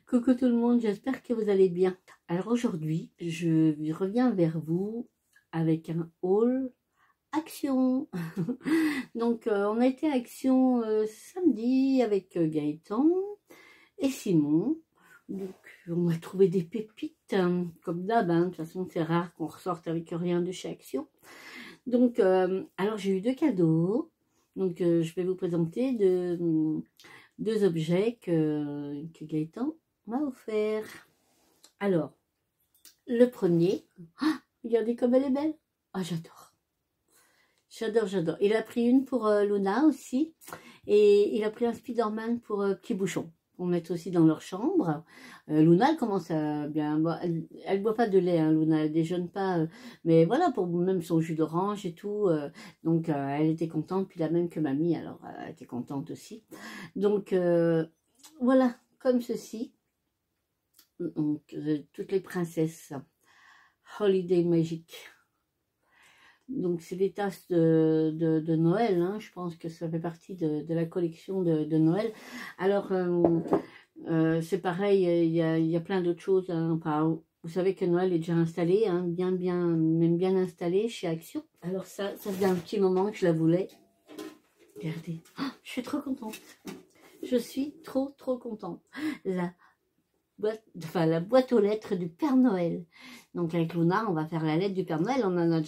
Coucou tout le monde, j'espère que vous allez bien. Alors aujourd'hui, je reviens vers vous avec un haul Action. Donc on a été à Action samedi avec Gaëtan et Simon. Donc on a trouvé des pépites, hein, comme d'hab, hein. De toute façon c'est rare qu'on ressorte avec rien de chez Action. Donc alors j'ai eu deux cadeaux. Donc je vais vous présenter deux objets que Gaëtan m'a offert. Alors, le premier, regardez comme elle est belle. Ah, j'adore. J'adore, j'adore. Il a pris une pour Luna aussi. Et il a pris un Spider-Man pour Petit Bouchon. Pour mettre aussi dans leur chambre. Luna, elle commence à bien boire. Elle boit pas de lait, hein, Luna. Elle déjeune pas. Mais voilà, pour même son jus d'orange et tout. Donc, elle était contente. Puis la même que mamie. Alors, elle était contente aussi. Donc, voilà, comme ceci. Donc, toutes les princesses. Holiday Magic. Donc, c'est des tasses de Noël. Hein. Je pense que ça fait partie de la collection de Noël. Alors, c'est pareil, il y a plein d'autres choses. Hein. Enfin, vous savez que Noël est déjà installé, hein, même bien installé chez Action. Alors, ça faisait un petit moment que je la voulais. Regardez, oh, je suis trop contente. Je suis trop contente. La boîte aux lettres du Père Noël. Donc avec Luna, on va faire la lettre du Père Noël. On en a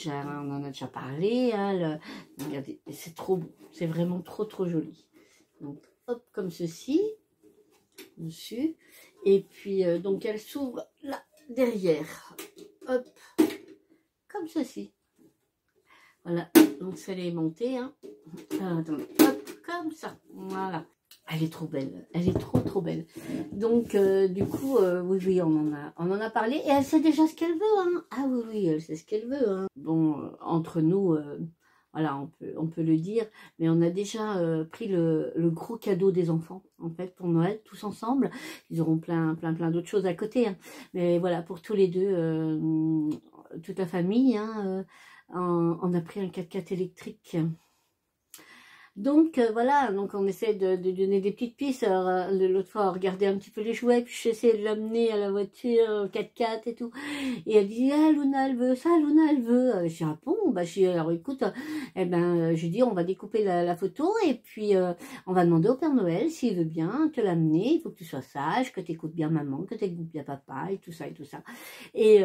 déjà parlé. Hein, regardez, c'est trop beau. C'est vraiment trop joli. Donc hop, comme ceci. Dessus. Et puis, donc elle s'ouvre là, derrière. Hop, comme ceci. Voilà, donc ça est monté. Hein. Attendez, hop, comme ça. Voilà. Elle est trop belle, elle est trop belle. Donc du coup, oui, on en a parlé et elle sait déjà ce qu'elle veut. Hein. Ah oui, elle sait ce qu'elle veut. Hein. Bon, entre nous, voilà, on peut le dire, mais on a déjà pris le gros cadeau des enfants, en fait, pour Noël, tous ensemble. Ils auront plein d'autres choses à côté. Hein. Mais voilà, pour tous les deux, toute la famille, hein, on a pris un 4x4 électrique. Donc voilà, donc on essaie de donner des petites pistes. Alors l'autre fois on regardait un petit peu les jouets, puis j'essaie de l'amener à la voiture 4x4 et tout. Et elle dit ah Luna elle veut ça, Luna elle veut. Je dis ah bon, bah je dis alors écoute, je dis on va découper la photo et puis on va demander au Père Noël s'il veut bien te l'amener. Il faut que tu sois sage, que tu écoutes bien maman, que tu écoutes bien papa et tout ça et tout ça. Et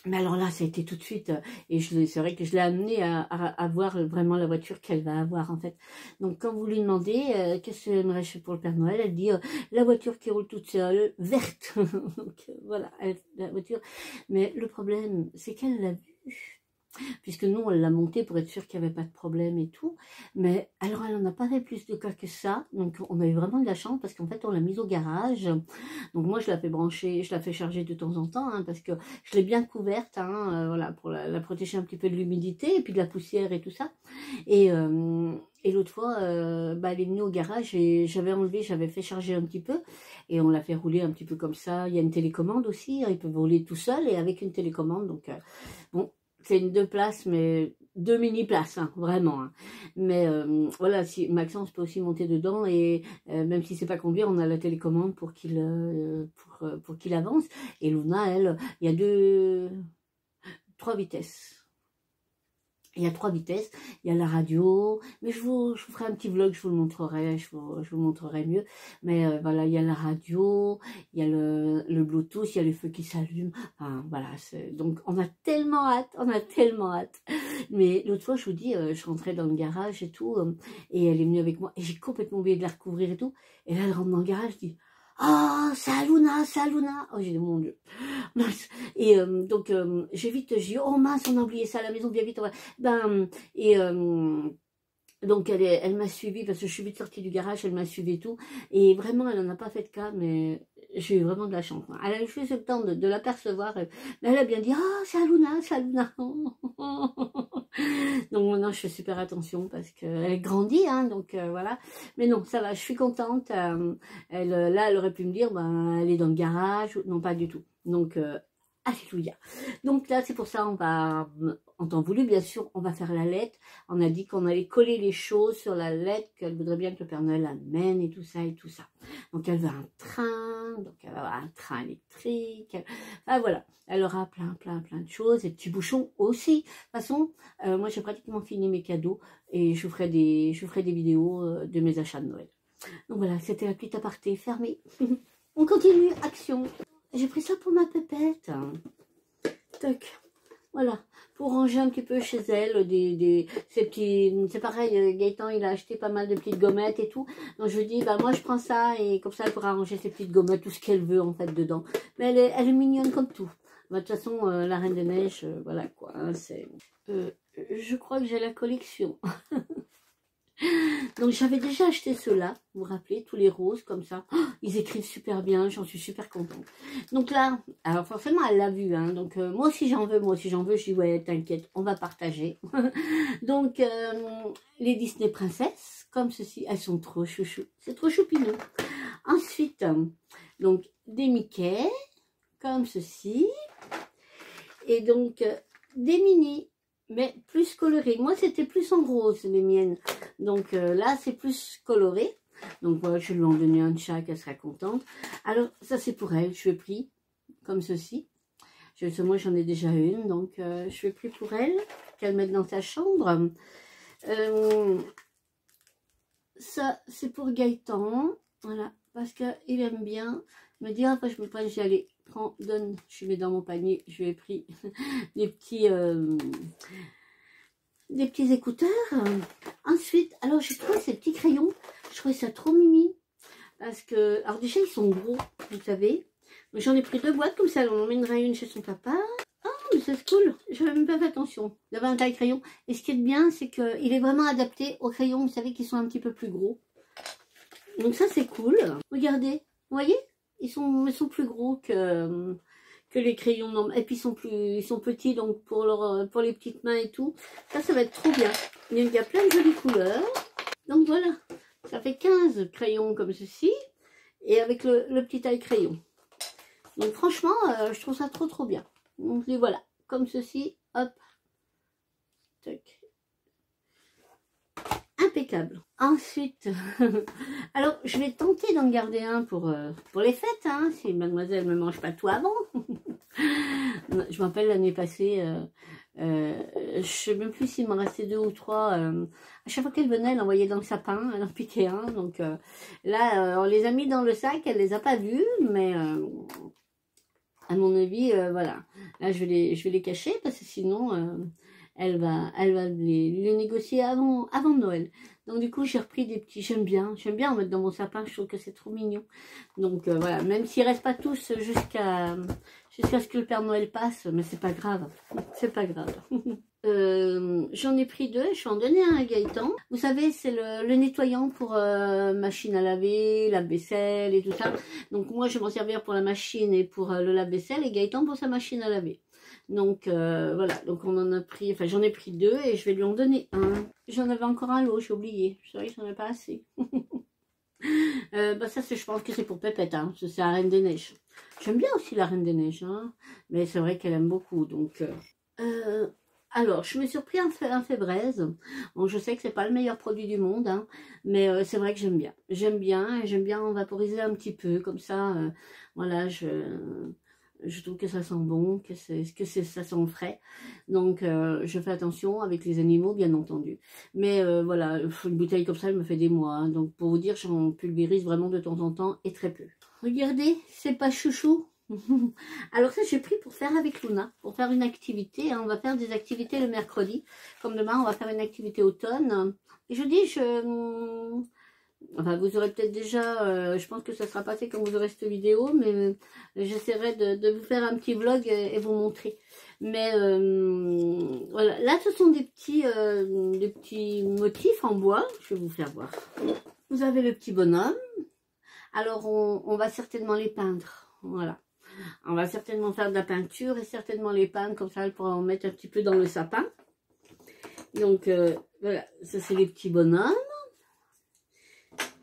mais alors là, ça a été tout de suite, et c'est vrai que je l'ai amenée à voir vraiment la voiture qu'elle va avoir en fait. Donc quand vous lui demandez qu'est-ce qu'elle aimerait pour le Père Noël, elle dit la voiture qui roule toute seule, verte. Donc voilà, la voiture. Mais le problème, c'est qu'elle l'a vue. Puisque nous, on l'a montée pour être sûr qu'il n'y avait pas de problème et tout. Mais alors, elle n'en a pas fait plus de cas que ça. Donc, on a eu vraiment de la chance parce qu'en fait, on l'a mise au garage. Donc, moi, je la fais brancher, je la fais charger de temps en temps hein, parce que je l'ai bien couverte, hein, voilà, pour la protéger un petit peu de l'humidité et puis de la poussière et tout ça. Et l'autre fois, elle est venue au garage et j'avais fait charger un petit peu et on l'a fait rouler un petit peu comme ça. Il y a une télécommande aussi, hein, ils peuvent rouler tout seul et avec une télécommande. Donc, bon. C'est une 2 places, mais 2 mini-places, hein, vraiment. Hein. Mais voilà, si Maxence peut aussi monter dedans et même si c'est pas conduire, on a la télécommande pour qu'il avance. Et Luna, elle, il y a 3 vitesses. Il y a 3 vitesses, il y a la radio, mais je vous ferai un petit vlog, je vous le montrerai, je vous montrerai mieux. Mais voilà, il y a la radio, il y a le Bluetooth, il y a les feux qui s'allument. Enfin, voilà, donc on a tellement hâte. Mais l'autre fois, je vous dis, je rentrais dans le garage et tout, et elle est venue avec moi, et j'ai complètement oublié de la recouvrir et tout. Et là, elle rentre dans le garage, je dis, ah, oh, c'est Luna. Oh, j'ai dit, mon Dieu. Et donc, j'ai vite, j'ai dit, oh mince, on a oublié ça à la maison, bien vite. Donc, elle m'a suivi parce que je suis vite sortie du garage, elle m'a suivi et tout. Et vraiment, elle n'en a pas fait de cas, mais j'ai eu vraiment de la chance. Elle a eu juste le temps de l'apercevoir. Mais elle a bien dit, oh, c'est Luna. Donc maintenant, je fais super attention parce qu'elle grandit, hein, donc voilà. Mais non, ça va, je suis contente. Là, elle aurait pu me dire, elle est dans le garage. Non, pas du tout. Donc, Alléluia. Donc là, c'est pour ça, on va, en temps voulu, bien sûr, on va faire la lettre. On a dit qu'on allait coller les choses sur la lettre, qu'elle voudrait bien que le Père Noël amène et tout ça et tout ça. Donc elle veut un train, donc elle va avoir un train électrique. Enfin voilà, elle aura plein de choses, des petits bouchons aussi. De toute façon, moi j'ai pratiquement fini mes cadeaux et je vous ferai des vidéos de mes achats de Noël. Donc voilà, c'était la petite aparté fermée. On continue, action. J'ai pris ça pour ma pépette. Toc. Voilà. Pour ranger un petit peu chez elle ces petits... C'est pareil, Gaëtan, il a acheté pas mal de petites gommettes et tout. Donc je lui dis, bah moi je prends ça et comme ça elle pourra ranger ses petites gommettes, tout ce qu'elle veut en fait dedans. Mais elle est mignonne comme tout. Bah, de toute façon, la Reine des Neiges, voilà quoi. Hein, je crois que j'ai la collection. Donc j'avais déjà acheté ceux-là, vous vous rappelez, tous les roses comme ça. Oh, ils écrivent super bien, j'en suis super contente. Donc là, alors forcément elle l'a vu, hein, donc moi aussi j'en veux, je dis ouais t'inquiète, on va partager. Donc les Disney princesses, comme ceci, elles sont trop chouchou, c'est trop choupinou. Ensuite, donc des Mickey, comme ceci, et donc des mini. Mais plus coloré. Moi, c'était plus en rose, les miennes. Donc là, c'est plus coloré. Donc voilà, je vais lui en donner un de chaque, elle sera contente. Alors, ça, c'est pour elle. Je l'ai pris comme ceci. Moi, j'en ai déjà une. Donc, je l'ai pris pour elle, qu'elle mette dans sa chambre. Ça, c'est pour Gaëtan. Voilà, parce qu'il aime bien me dire, après, je ne peux pas y aller. Prends, donne, je mets dans mon panier. Je lui ai pris des petits écouteurs. Ensuite, alors j'ai trouvé ces petits crayons. Je trouvais ça trop mimi. Parce que, alors déjà, ils sont gros, vous savez. J'en ai pris 2 boîtes, comme ça, elle en emmènera une chez son papa. Ah, mais c'est cool. Je n'avais même pas fait attention d'avoir un taille crayon. Et ce qui est bien, c'est qu'il est vraiment adapté aux crayons, vous savez, qui sont un petit peu plus gros. Donc ça, c'est cool. Regardez, vous voyez, ils sont plus gros que les crayons normaux. Et puis ils sont petits, donc pour les petites mains et tout. Ça va être trop bien. Il y a plein de jolies couleurs. Donc voilà, ça fait 15 crayons comme ceci. Et avec le petit taille crayon. Donc franchement, je trouve ça trop bien. Donc les voilà, comme ceci, hop. Tac. Impeccable. Ensuite, alors je vais tenter d'en garder un pour les fêtes, hein, si mademoiselle ne me mange pas tout avant. Je me rappelle l'année passée, je ne sais même plus s'il m'en restait 2 ou 3. À chaque fois qu'elle venait, elle envoyait dans le sapin, elle en piquait un. Donc là, on les a mis dans le sac, elle les a pas vus, mais à mon avis, voilà. Là, je vais les cacher parce que sinon... elle va les négocier avant Noël. Donc du coup, j'ai repris des petits, j'aime bien en mettre dans mon sapin, je trouve que c'est trop mignon. Donc voilà, même s'ils restent pas tous jusqu'à ce que le Père Noël passe, mais c'est pas grave, c'est pas grave. J'en ai pris 2, je vais en donner un à Gaëtan. Vous savez, c'est le nettoyant pour machine à laver, lave-vaisselle et tout ça. Donc moi, je vais m'en servir pour la machine et pour le lave-vaisselle, et Gaëtan pour sa machine à laver. Donc voilà, donc on en a pris, enfin j'en ai pris 2 et je vais lui en donner un. J'en avais encore un lot, j'ai oublié. C'est vrai que j'en ai pas assez. Bah ça, je pense que c'est pour Pépette, hein. C'est la Reine des Neiges. J'aime bien aussi la Reine des Neiges, hein. Mais c'est vrai qu'elle aime beaucoup. Donc alors, je me suis pris un Fébraise. Bon, je sais que c'est pas le meilleur produit du monde, hein, mais c'est vrai que j'aime bien. J'aime bien en vaporiser un petit peu, comme ça, voilà, je trouve que ça sent bon, que ça sent frais. Donc, je fais attention avec les animaux, bien entendu. Mais voilà, une bouteille comme ça, elle me fait des mois. Hein. Donc, pour vous dire, j'en pulvérise vraiment de temps en temps et très peu. Regardez, c'est pas chouchou. Alors ça, j'ai pris pour faire avec Luna, pour faire une activité. Hein. On va faire des activités le mercredi. Comme demain, on va faire une activité automne. Et je dis, enfin, vous aurez peut-être déjà, je pense que ça sera passé quand vous aurez cette vidéo, mais j'essaierai de vous faire un petit vlog et vous montrer. Mais voilà, là ce sont des petits motifs en bois, je vais vous faire voir. Vous avez le petit bonhomme, alors on va certainement les peindre, voilà. On va certainement faire de la peinture et certainement les peindre, comme ça elle pourra en mettre un petit peu dans le sapin. Donc voilà, ça c'est les petits bonhommes.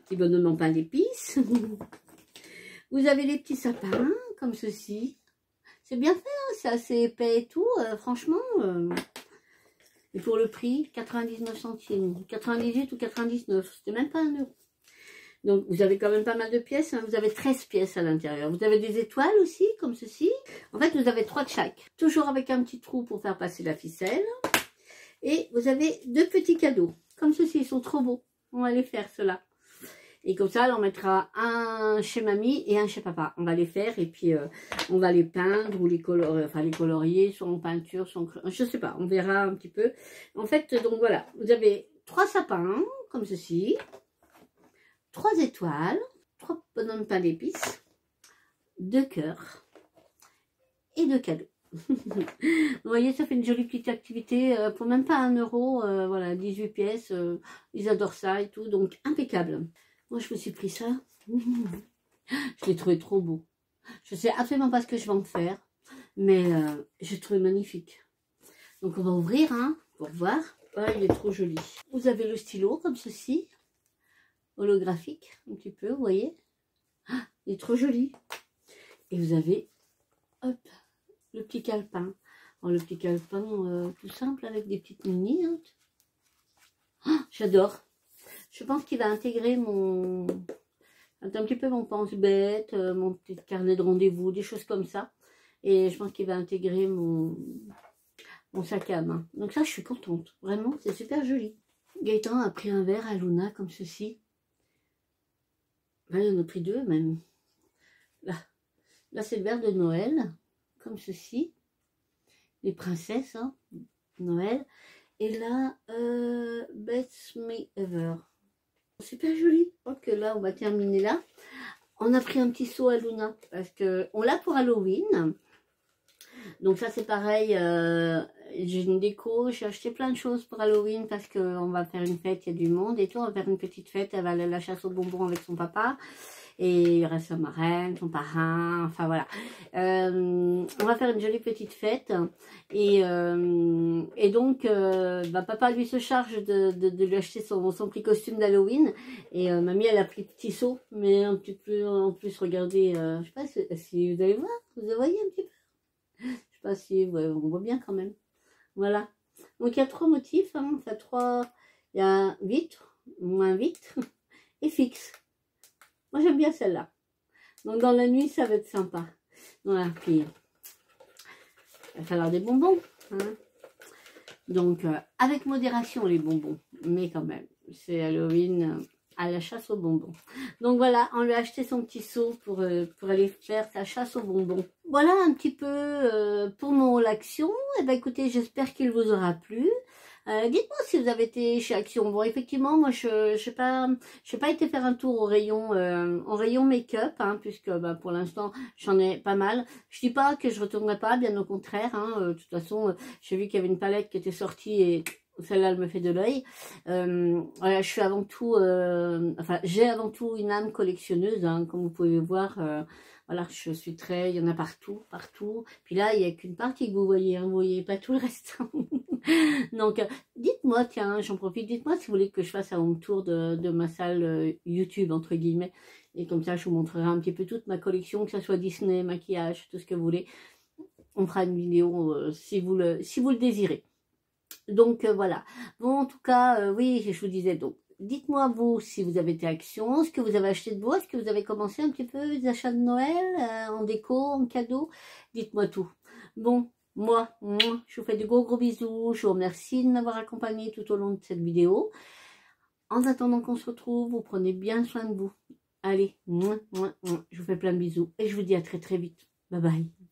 Petit bonhomme en pain d'épices. Vous avez les petits sapins, comme ceci. C'est bien fait, hein, c'est assez épais et tout. Franchement, et pour le prix, 99 centimes, 98 ou 99, c'était même pas 1 euro. Donc, vous avez quand même pas mal de pièces. Hein. Vous avez 13 pièces à l'intérieur. Vous avez des étoiles aussi, comme ceci. En fait, vous avez 3 de chaque. Toujours avec un petit trou pour faire passer la ficelle. Et vous avez 2 petits cadeaux. Comme ceci, ils sont trop beaux. On va les faire, ceux-là. Et comme ça, on mettra un chez mamie et un chez papa. On va les faire et puis on va les peindre ou les colorier, enfin les colorier, soit en peinture, soit en... Je sais pas, on verra un petit peu. En fait, donc voilà, vous avez 3 sapins, comme ceci. 3 étoiles, 3 bonhommes pain d'épices, 2 cœurs et 2 cadeaux. Vous voyez, ça fait une jolie petite activité pour même pas 1 euro. Voilà, 18 pièces. Ils adorent ça et tout, donc impeccable. Moi, je me suis pris ça. Je l'ai trouvé trop beau. Je sais absolument pas ce que je vais en faire, mais je l'ai trouvé magnifique. Donc, on va ouvrir, hein, pour voir. Ah, il est trop joli. Vous avez le stylo comme ceci. Holographique, un petit peu, vous voyez. Ah, il est trop joli. Et vous avez, hop, le petit calepin. Alors, le petit calepin tout simple avec des petites mini. Hein. Ah, j'adore. Je pense qu'il va intégrer mon... un petit peu mon pense-bête, mon petit carnet de rendez-vous, des choses comme ça. Et je pense qu'il va intégrer mon sac à main. Donc ça, je suis contente. Vraiment, c'est super joli. Gaëtan a pris un verre à Luna comme ceci. Il en a pris 2 même. Là c'est le verre de Noël, comme ceci. Les princesses, hein, Noël. Et là, Best Me Ever. Super joli. Je crois que là, on va terminer là. On a pris un petit seau à Luna, parce que on l'a pour Halloween. Donc ça, c'est pareil. J'ai une déco, j'ai acheté plein de choses pour Halloween, parce qu'on va faire une fête, il y a du monde et tout. On va faire une petite fête, elle va aller à la chasse aux bonbons avec son papa. Et il y aura sa marraine, son parrain, enfin voilà. On va faire une jolie petite fête. Et donc, papa lui se charge de lui acheter son petit costume d'Halloween. Et mamie, elle a pris petit seau, mais un petit peu en plus, regardez, je sais pas si vous allez voir, vous voyez un petit peu. Je sais pas si, ouais, on voit bien quand même. Voilà. Donc il y a 3 motifs, hein. Enfin, 3, il y a vitre, moins vitre et fixe. Moi, j'aime bien celle-là. Donc, dans la nuit, ça va être sympa. Voilà, puis, il va falloir des bonbons. Hein. Donc, avec modération, les bonbons. Mais quand même, c'est Halloween à la chasse aux bonbons. Donc, voilà, on lui a acheté son petit seau pour aller faire sa chasse aux bonbons. Voilà un petit peu pour mon haul Action. Et ben, écoutez, j'espère qu'il vous aura plu. Dites-moi si vous avez été chez Action. Bon, effectivement, moi, je n'ai pas été faire un tour au rayon make-up, hein, puisque pour l'instant, j'en ai pas mal. Je dis pas que je retournerai pas, bien au contraire. Hein, de toute façon, j'ai vu qu'il y avait une palette qui était sortie et celle-là, elle me fait de l'œil. Voilà, je suis avant tout, j'ai avant tout une âme collectionneuse, hein, comme vous pouvez voir. Voilà, je suis très, il y en a partout, partout. Puis là, il n'y a qu'une partie que vous voyez, hein, vous voyez pas tout le reste. Donc, dites-moi, tiens, j'en profite, dites-moi si vous voulez que je fasse un home tour de ma salle YouTube, entre guillemets. Et comme ça, je vous montrerai un petit peu toute ma collection, que ce soit Disney, maquillage, tout ce que vous voulez. On fera une vidéo si vous le désirez. Donc, voilà. Bon, en tout cas, oui, je vous disais donc. Dites-moi vous si vous avez été Action, ce que vous avez acheté de beau, est-ce que vous avez commencé un petit peu les achats de Noël, en déco, en cadeau. Dites-moi tout. Bon, moi, je vous fais de gros bisous. Je vous remercie de m'avoir accompagné tout au long de cette vidéo. En attendant qu'on se retrouve, vous prenez bien soin de vous. Allez, je vous fais plein de bisous et je vous dis à très très vite. Bye bye.